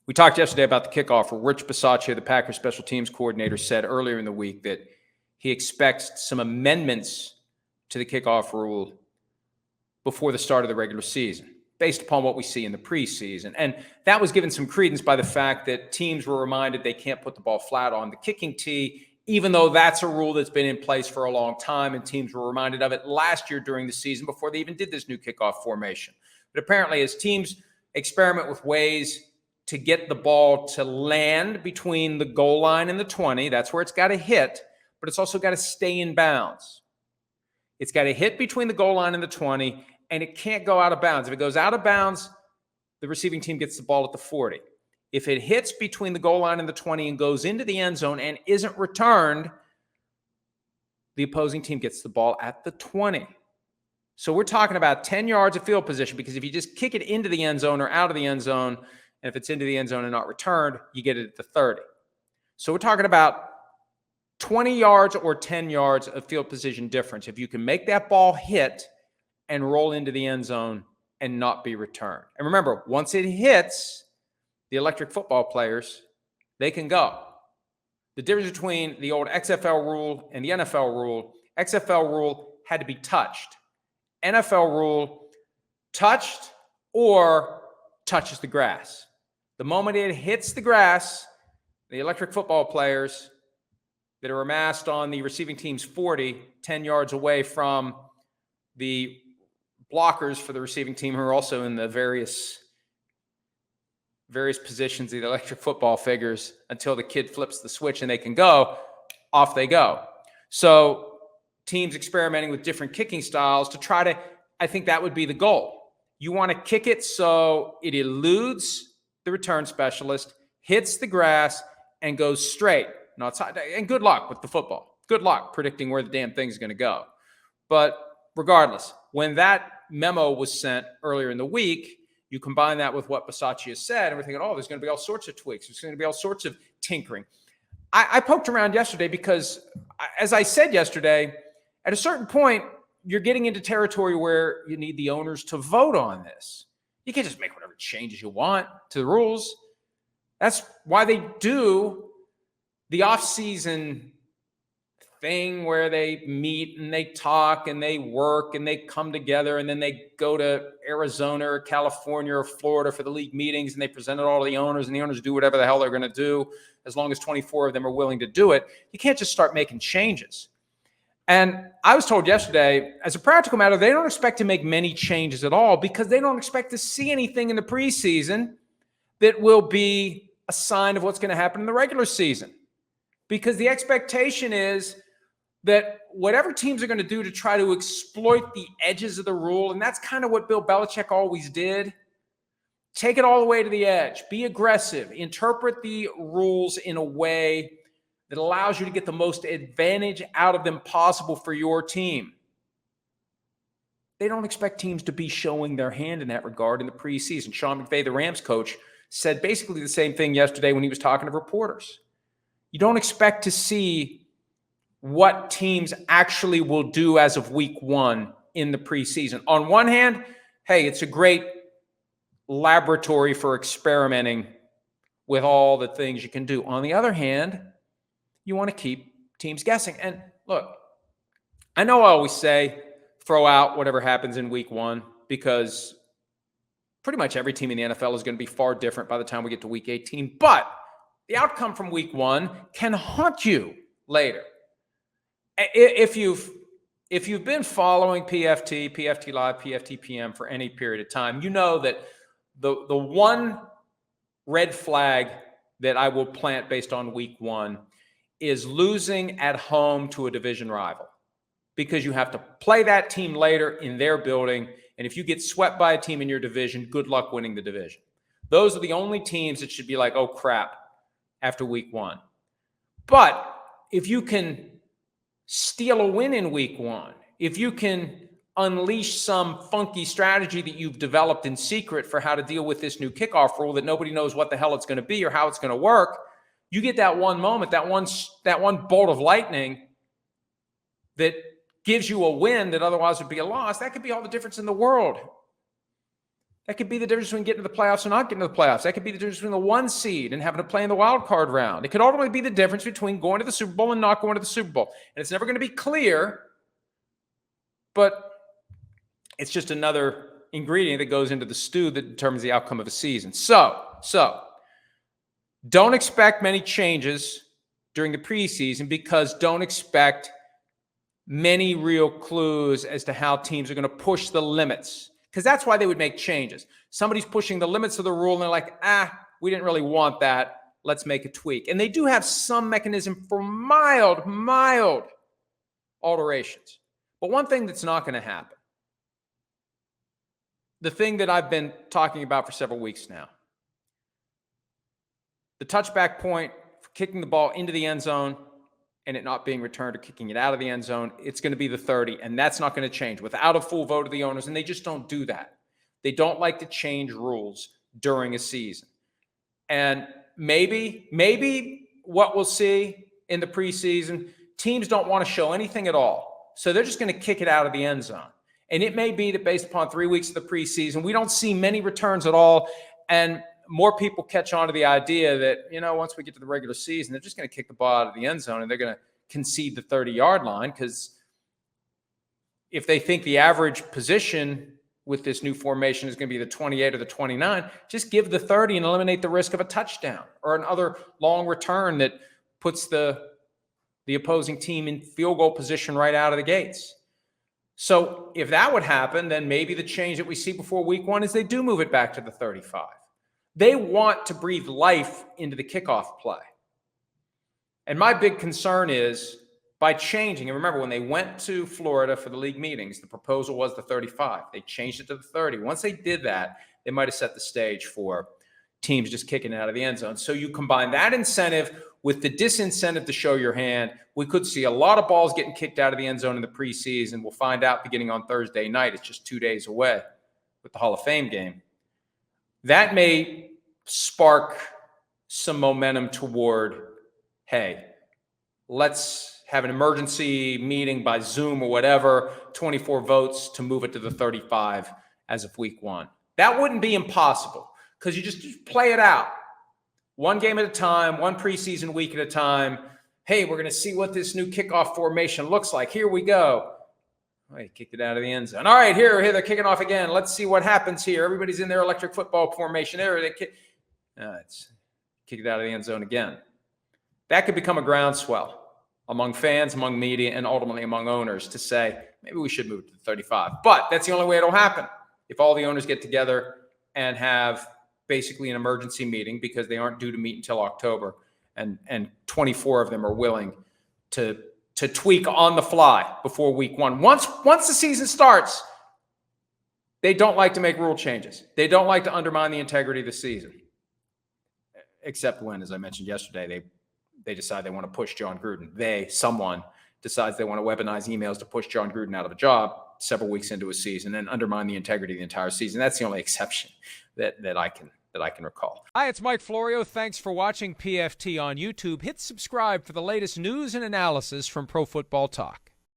We talked yesterday about the kickoff where Rich Bisaccia, the Packers special teams coordinator, said earlier in the week that he expects some amendments to the kickoff rule before the start of the regular season, based upon what we see in the preseason. And that was given some credence by the fact that teams were reminded they can't put the ball flat on the kicking tee, even though that's a rule that's been in place for a long time, and teams were reminded of it last year during the season before they even did this new kickoff formation. But apparently, as teams experiment with ways to get the ball to land between the goal line and the 20, that's where it's got to hit, but it's also got to stay in bounds. It's got to hit between the goal line and the 20, and it can't go out of bounds. If it goes out of bounds, the receiving team gets the ball at the 40. If it hits between the goal line and the 20 and goes into the end zone and isn't returned, the opposing team gets the ball at the 20. So we're talking about 10 yards of field position, because if you just kick it into the end zone or out of the end zone, and if it's into the end zone and not returned, you get it at the 30. So we're talking about 20 yards or 10 yards of field position difference if you can make that ball hit and roll into the end zone and not be returned. And remember, once it hits, the electric football players, they can go. The difference between the old XFL rule and the NFL rule, XFL rule had to be touched. NFL rule, touched or touches the grass. The moment it hits the grass, the electric football players that are amassed on the receiving team's 40, 10 yards away from the blockers for the receiving team, who are also in the various positions of the electric football figures, until the kid flips the switch and they can go, off they go. So teams experimenting with different kicking styles to try to, I think that would be the goal. You want to kick it so it eludes the return specialist, hits the grass, and goes straight. And good luck with the football. Good luck predicting where the damn thing's going to go. But regardless, when that memo was sent earlier in the week, you combine that with what Bisaccia said, and we're thinking, oh, there's going to be all sorts of tweaks. There's going to be all sorts of tinkering. I poked around yesterday because, as I said yesterday, at a certain point, you're getting into territory where you need the owners to vote on this. You can't just make whatever changes you want to the rules. That's why they do the off-season thing where they meet and they talk and they work and they come together, and then they go to Arizona or California or Florida for the league meetings, and they present it all to the owners, and the owners do whatever the hell they're going to do as long as 24 of them are willing to do it. You can't just start making changes. And I was told yesterday, as a practical matter, they don't expect to make many changes at all, because they don't expect to see anything in the preseason that will be a sign of what's going to happen in the regular season. Because the expectation is that whatever teams are going to do to try to exploit the edges of the rule, and that's kind of what Bill Belichick always did, take it all the way to the edge, be aggressive, interpret the rules in a way that allows you to get the most advantage out of them possible for your team. They don't expect teams to be showing their hand in that regard in the preseason. Sean McVay, the Rams coach, said basically the same thing yesterday when he was talking to reporters. You don't expect to see what teams actually will do as of week one in the preseason. On one hand, hey, it's a great laboratory for experimenting with all the things you can do. On the other hand, you want to keep teams guessing. And look, I know I always say throw out whatever happens in week one, because pretty much every team in the NFL is going to be far different by the time we get to week 18. But the outcome from week one can haunt you later. If you've been following PFT, PFT Live, PFT PM for any period of time, you know that the one red flag that I will plant based on week one is losing at home to a division rival, because you have to play that team later in their building. And if you get swept by a team in your division, good luck winning the division. Those are the only teams that should be like, oh, crap, after week one. But if you can steal a win in week one, if you can unleash some funky strategy that you've developed in secret for how to deal with this new kickoff rule that nobody knows what the hell it's going to be or how it's going to work, you get that one moment, that one bolt of lightning that gives you a win that otherwise would be a loss. That could be all the difference in the world That could be the difference between getting to the playoffs or not getting to the playoffs. That could be the difference between the 1 seed and having to play in the wild card round. It could ultimately be the difference between going to the Super Bowl and not going to the Super Bowl. And it's never going to be clear, but it's just another ingredient that goes into the stew that determines the outcome of a season. So don't expect many changes during the preseason, because don't expect many real clues as to how teams are going to push the limits, because that's why they would make changes. Somebody's pushing the limits of the rule and they're like, we didn't really want that. Let's make a tweak. And they do have some mechanism for mild alterations. But one thing that's not going to happen, the thing that I've been talking about for several weeks now, the touchback point for kicking the ball into the end zone and it not being returned or kicking it out of the end zone, it's going to be the 30, and that's not going to change without a full vote of the owners, and they just don't do that. They don't like to change rules during a season. And maybe what we'll see in the preseason, teams don't want to show anything at all, so they're just going to kick it out of the end zone. And it may be that based upon 3 weeks of the preseason, we don't see many returns at all, and more people catch on to the idea that, once we get to the regular season, they're just going to kick the ball out of the end zone and they're going to concede the 30-yard line, because if they think the average position with this new formation is going to be the 28 or the 29, just give the 30 and eliminate the risk of a touchdown or another long return that puts the opposing team in field goal position right out of the gates. So if that would happen, then maybe the change that we see before week 1 is they do move it back to the 35. They want to breathe life into the kickoff play. And my big concern is by changing, and remember when they went to Florida for the league meetings, the proposal was the 35. They changed it to the 30. Once they did that, they might have set the stage for teams just kicking it out of the end zone. So you combine that incentive with the disincentive to show your hand, we could see a lot of balls getting kicked out of the end zone in the preseason. We'll find out beginning on Thursday night. It's just 2 days away with the Hall of Fame game. That may spark some momentum toward, hey, let's have an emergency meeting by Zoom or whatever, 24 votes to move it to the 35 as of week 1. That wouldn't be impossible, because you just play it out. One game at a time, one preseason week at a time. Hey, we're going to see what this new kickoff formation looks like. Here we go. Oh, he kicked it out of the end zone. All right, here they're kicking off again. Let's see what happens here. Everybody's in their electric football formation. It's kick it out of the end zone again. That could become a groundswell among fans, among media, and ultimately among owners to say, maybe we should move to the 35. But that's the only way it'll happen. If all the owners get together and have basically an emergency meeting, because they aren't due to meet until October, and 24 of them are willing to tweak on the fly before week 1. Once the season starts, they don't like to make rule changes. They don't like to undermine the integrity of the season. Except when, as I mentioned yesterday, they decide they want to push John Gruden. Someone decides they want to weaponize emails to push John Gruden out of a job several weeks into a season and undermine the integrity of the entire season. That's the only exception that I can recall. Hi, it's Mike Florio. Thanks for watching PFT on YouTube. Hit subscribe for the latest news and analysis from Pro Football Talk.